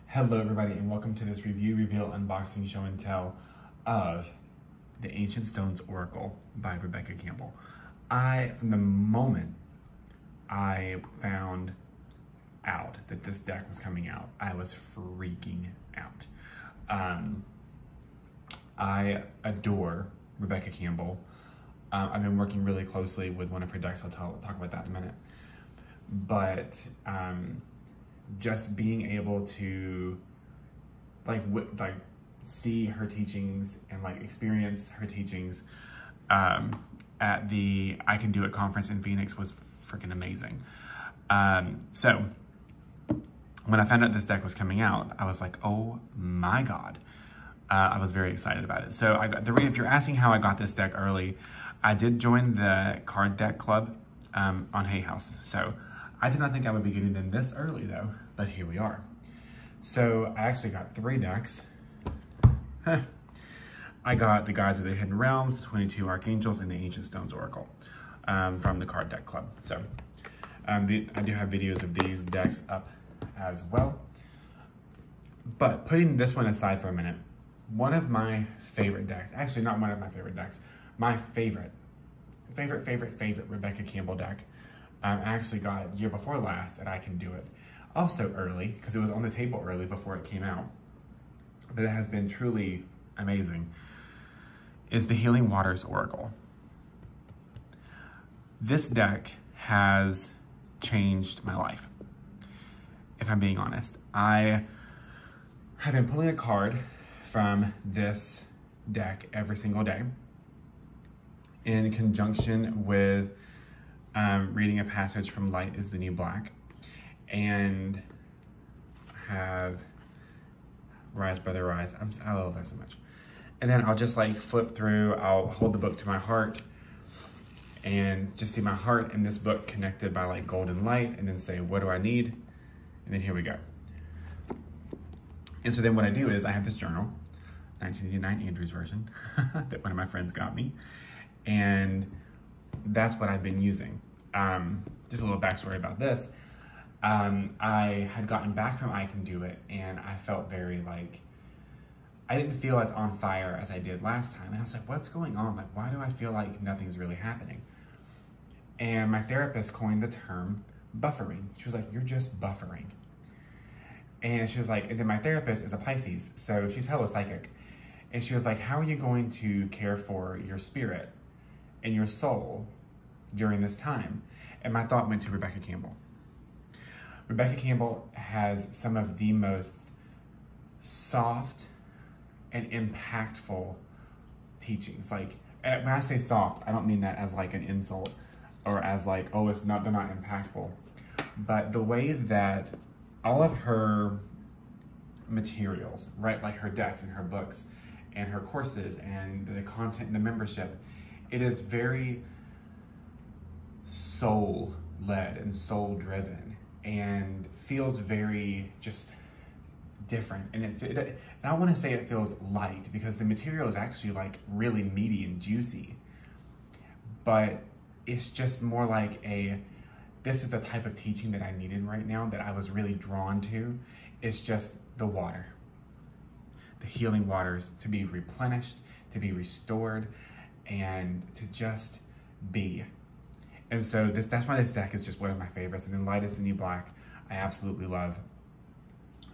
Hello everybody and welcome to this review, reveal, unboxing, show and tell of the Ancient Stones Oracle by Rebecca Campbell. From the moment I found out that this deck was coming out, I was freaking out. I adore Rebecca Campbell. I've been working really closely with one of her decks. I'll talk about that in a minute. But just being able to see her teachings and experience her teachings at the I Can Do It conference in Phoenix was freaking amazing. So when I found out this deck was coming out, I was like, oh my God. I was very excited about it. So if you're asking how I got this deck early, I did join the card deck club on Hay House. So I did not think I would be getting them this early though, but here we are. So I actually got 3 decks. I got the Guides of the Hidden Realms, 22 Archangels, and the Ancient Stones Oracle from the card deck club. So I do have videos of these decks up as well. But putting this one aside for a minute, one of my favorite decks, actually not one of my favorite decks, my favorite Rebecca Campbell deck, I actually got year before last at I Can Do It. Also early, because it was on the table early before it came out, but it has been truly amazing, is the Healing Waters Oracle. This deck has changed my life, if I'm being honest. I have been pulling a card from this deck every single day in conjunction with reading a passage from Light is the New Black, and have Rise, Brother, Rise. I love that so much. And then I'll just flip through, I'll hold the book to my heart and just see my heart in this book connected by golden light, and then say, what do I need? And then here we go. And so then what I do is I have this journal, 1989 Andrews version, that one of my friends got me. And that's what I've been using. Just a little backstory about this. I had gotten back from I Can Do It, and I felt very I didn't feel as on fire as I did last time. And I was like, what's going on? Why do I feel like nothing's really happening? And my therapist coined the term buffering. She was like, you're just buffering. And she was like, and then my therapist is a Pisces, so she's hella psychic. And she was like, how are you going to care for your spirit and your soul during this time? And my thought went to Rebecca Campbell. Rebecca Campbell has some of the most soft and impactful teachings. When I say soft, I don't mean that as an insult or as they're not impactful. But the way that all of her materials, right? Her decks and her books and her courses and the content and the membership, it is very soul-led and soul-driven and feels very just different. And I want to say it feels light because the material is actually really meaty and juicy, but it's just more this is the type of teaching that I needed right now, that I was really drawn to. It's just the water, the healing waters, to be replenished, to be restored, and to just be. And so that's why this deck is just one of my favorites. And then Light is the New Black, I absolutely love.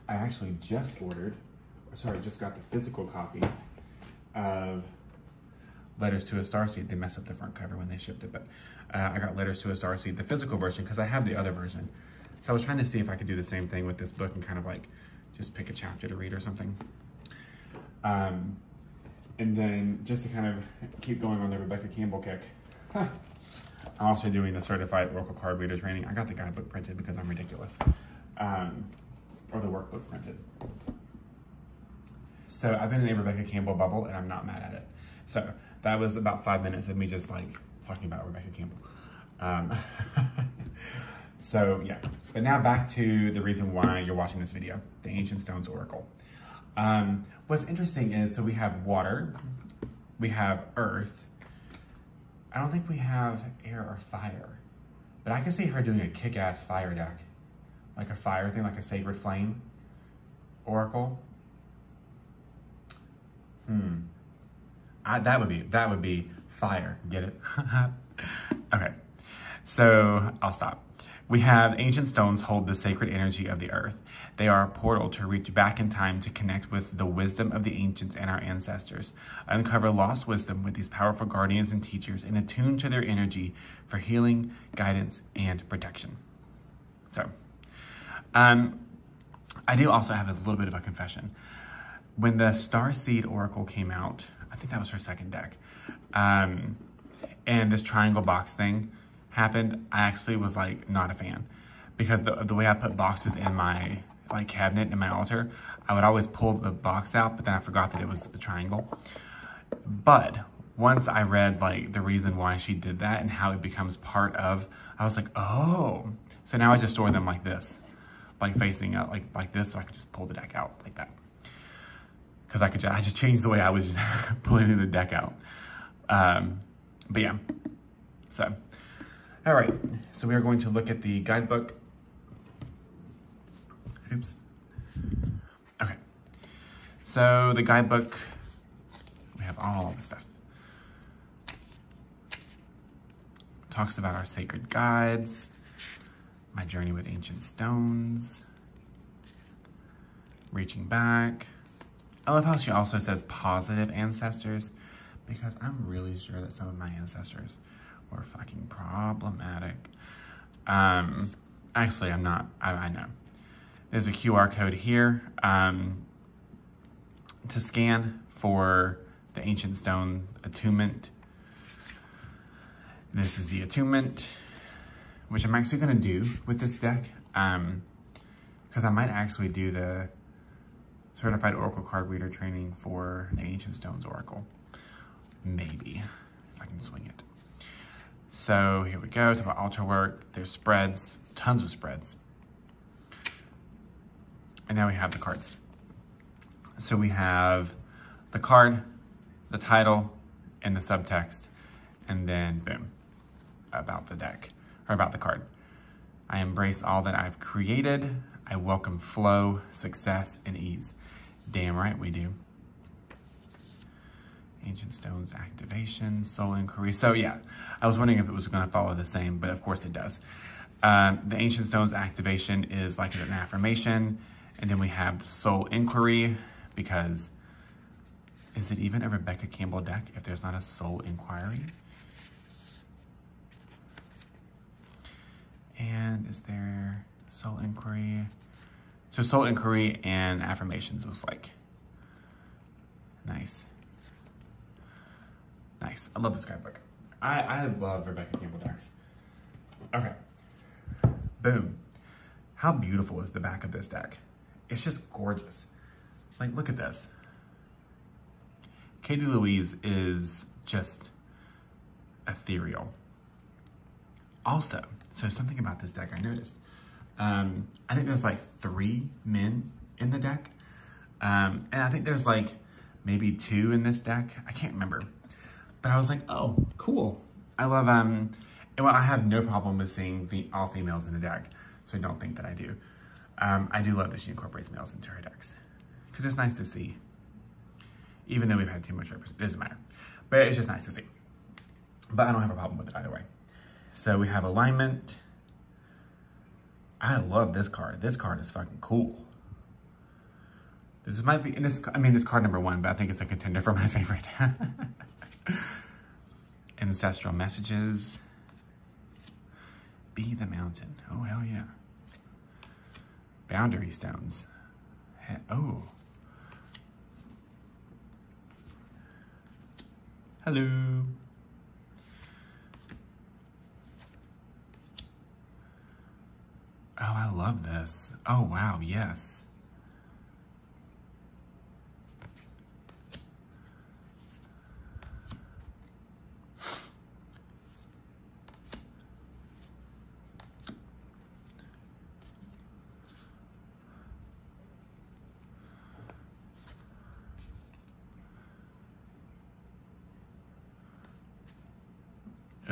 I actually just got the physical copy of Letters to a Starseed. They messed up the front cover when they shipped it, but I got Letters to a Starseed, the physical version, because I have the other version. So I was trying to see if I could do the same thing with this book and kind of just pick a chapter to read or something. And then just to kind of keep going on the Rebecca Campbell kick, I'm also doing the Certified Oracle Card Reader Training. I got the guidebook printed because I'm ridiculous. Or the workbook printed. So I've been in a Rebecca Campbell bubble and I'm not mad at it. So that was about 5 minutes of me just talking about Rebecca Campbell. So yeah, but now back to the reason why you're watching this video, the Ancient Stones Oracle. What's interesting is, so we have water, we have earth. I don't think we have air or fire, but I can see her doing a kick-ass fire deck. A fire thing, a sacred flame. Oracle. That would be fire. Get it? Okay, so I'll stop. We have ancient stones hold the sacred energy of the earth. They are a portal to reach back in time to connect with the wisdom of the ancients and our ancestors. Uncover lost wisdom with these powerful guardians and teachers and attune to their energy for healing, guidance, and protection. So, I do also have a little bit of a confession. When the Starseed Oracle came out, I think that was her second deck, and this triangle box thing happened, I actually was like not a fan, because the way I put boxes in my like cabinet in my altar, I would always pull the box out, but then I forgot that it was a triangle. But once I read like the reason why she did that and how it becomes part of, I was like, oh, so now I just store them like this, like facing out like this, so I could just pull the deck out like that. Because I just changed the way I was just pulling the deck out. But yeah, so. All right, so we are going to look at the guidebook. Oops. Okay, so the guidebook, we have all the stuff. Talks about our sacred guides, my journey with ancient stones, reaching back. I love how she also says positive ancestors, because I'm really sure that some of my ancestors were fucking problematic. Actually, I'm not. I know. There's a QR code here to scan for the ancient stone attunement. This is the attunement, which I'm actually gonna do with this deck, because I might actually do the Certified Oracle Card Reader training for the Ancient Stones Oracle. Maybe, if I can swing it. So here we go, to my altar work. There's spreads, tons of spreads. And now we have the cards. So we have the card, the title, and the subtext, and then boom, about the deck, or about the card. I embrace all that I've created. I welcome flow, success, and ease. Damn right we do. Ancient Stones activation, soul inquiry. So yeah, I was wondering if it was gonna follow the same, but of course it does. The Ancient Stones activation is like an affirmation, and then we have the soul inquiry, because is it even a Rebecca Campbell deck if there's not a soul inquiry? And is there soul inquiry? So soul inquiry and affirmations looks like. Nice. Nice, I love this guidebook. I love Rebecca Campbell decks. Okay, boom. How beautiful is the back of this deck? It's just gorgeous. Like, look at this. Katie Louise is just ethereal. Also, so something about this deck I noticed. I think there's like 3 men in the deck. And I think there's like maybe 2 in this deck. I can't remember. But I was like, oh, cool. I love, and well, I have no problem with seeing all females in the deck, so don't think that I do. I do love that she incorporates males into her decks, because it's nice to see. Even though we've had too much representation, it doesn't matter. But it's just nice to see. But I don't have a problem with it either way. So we have alignment. I love this card. This card is fucking cool. This might be, and it's, I mean, it's card number 1, but I think it's a contender for my favorite. Ancestral messages. Be the mountain. Oh, hell yeah. Boundary stones. Oh. Hello. Oh, I love this. Oh, wow, yes.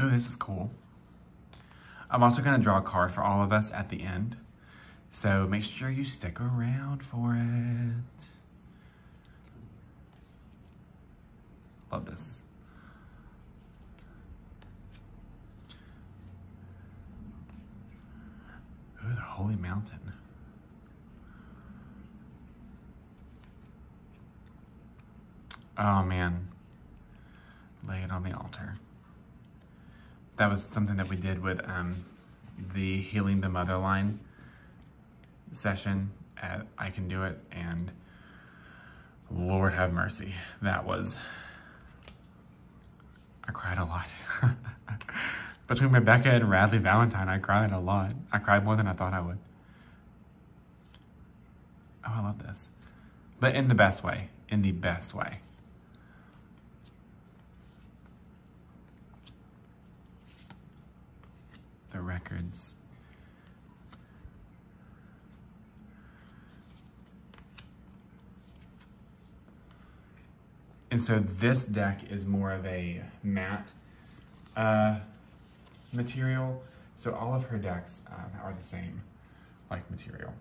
Oh, this is cool. I'm also going to draw a card for all of us at the end. So make sure you stick around for it. love this. Ooh, the Holy Mountain. Oh man, lay it on the altar. That was something that we did with the Healing the Mother line session at I Can Do It, and Lord have mercy, that was, I cried a lot. Between Rebecca and Radley Valentine, I cried a lot. I cried more than I thought I would. Oh, I love this. But in the best way, in the best way. The records. And so this deck is more of a matte material. So all of her decks are the same, like material.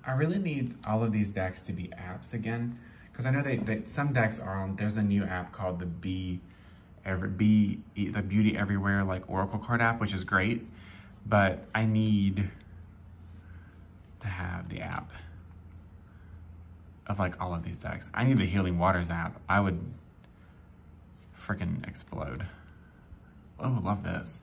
I really need all of these decks to be apps again, because I know that some decks are on, there's a new app called the the Beauty Everywhere like Oracle card app, which is great, but I need to have the app of like all of these decks. I need the Healing Waters app. I would freaking explode. Oh, love this.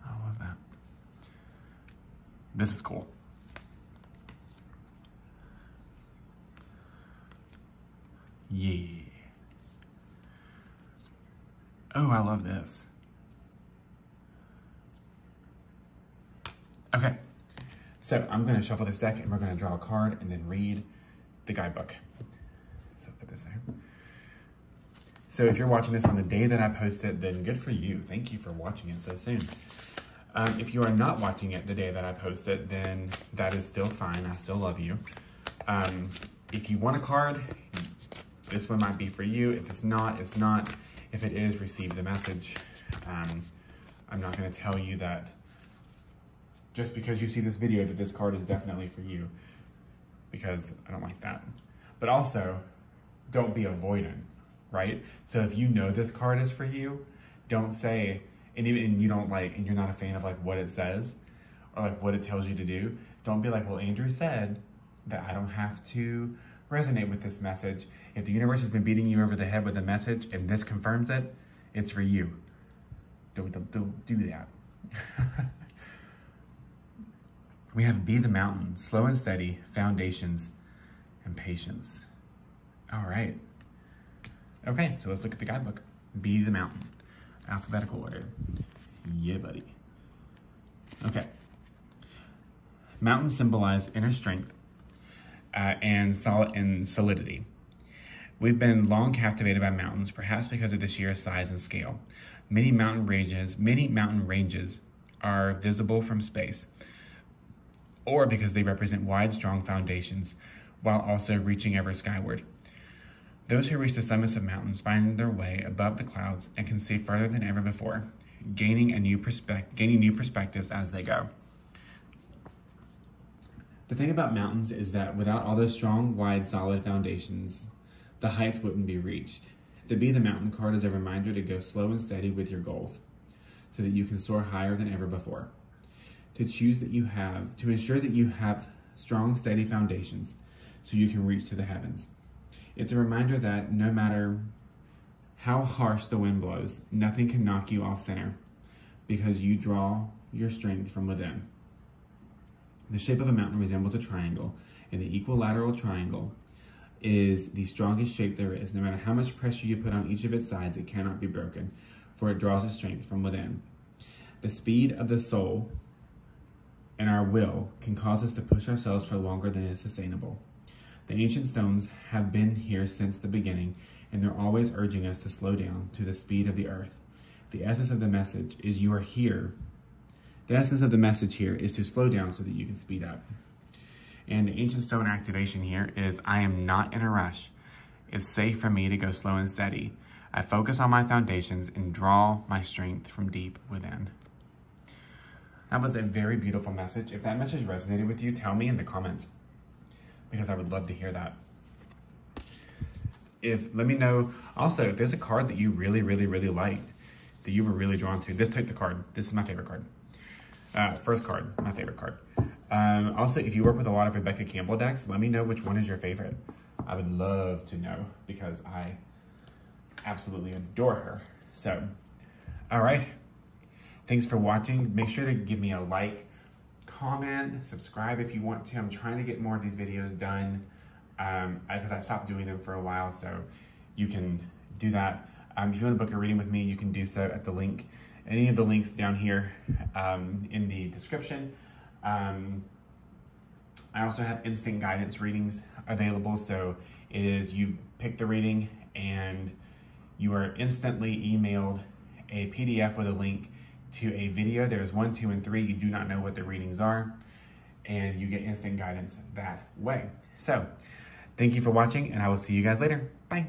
I love that. This is cool. Yeah. Oh, I love this. Okay, so I'm gonna shuffle this deck and we're gonna draw a card and then read the guidebook. So put this there. So if you're watching this on the day that I post it, then good for you. Thank you for watching it so soon. If you are not watching it the day that I post it, then that is still fine. I still love you. If you want a card, this one might be for you. If it's not, it's not. If it is, receive the message. I'm not gonna tell you that just because you see this video that this card is definitely for you, because I don't like that. But also, don't be avoidant, right? So if you know this card is for you, don't say, and you don't like, and you're not a fan of like what it says or like what it tells you to do, don't be like, well, Andrew said that I don't have to resonate with this message. If the universe has been beating you over the head with a message and this confirms it, it's for you. Don't do that. We have Be the Mountain, slow and steady, foundations, and patience. All right. Okay, so let's look at the guidebook. Be the Mountain, alphabetical order. Yeah, buddy. Okay. Mountains symbolize inner strength and solidity. We've been long captivated by mountains, perhaps because of the sheer size and scale. Many mountain ranges are visible from space, or because they represent wide, strong foundations, while also reaching ever skyward. Those who reach the summits of mountains find their way above the clouds and can see further than ever before, gaining new perspectives as they go. The thing about mountains is that without all those strong, wide, solid foundations, the heights wouldn't be reached. The Be the Mountain card is a reminder to go slow and steady with your goals, so that you can soar higher than ever before. To ensure that you have strong, steady foundations so you can reach to the heavens. It's a reminder that no matter how harsh the wind blows, nothing can knock you off center because you draw your strength from within. The shape of a mountain resembles a triangle, and the equilateral triangle is the strongest shape there is. No matter how much pressure you put on each of its sides, it cannot be broken, for it draws its strength from within. The speed of the soul and our will can cause us to push ourselves for longer than is sustainable. The ancient stones have been here since the beginning, and they're always urging us to slow down to the speed of the earth. The essence of the message is you are here. The essence of the message here is to slow down so that you can speed up. And the ancient stone activation here is I am not in a rush. It's safe for me to go slow and steady. I focus on my foundations and draw my strength from deep within. That was a very beautiful message. If that message resonated with you, tell me in the comments. because I would love to hear that. Let me know also if there's a card that you really liked, that you were really drawn to. This type of card, this is my favorite card. First card, my favorite card. Also, if you work with a lot of Rebecca Campbell decks, let me know which one is your favorite. I would love to know because I absolutely adore her. So, all right. Thanks for watching. Make sure to give me a like, comment, subscribe if you want to. I'm trying to get more of these videos done because I stopped doing them for a while, so you can do that. If you want to book a reading with me, you can do so at the link, any of the links down here in the description. I also have instant guidance readings available, so it is you pick the reading and you are instantly emailed a PDF with a link to a video. There's 1, 2, and 3. You do not know what the readings are, and you get instant guidance that way. So thank you for watching, and I will see you guys later. Bye.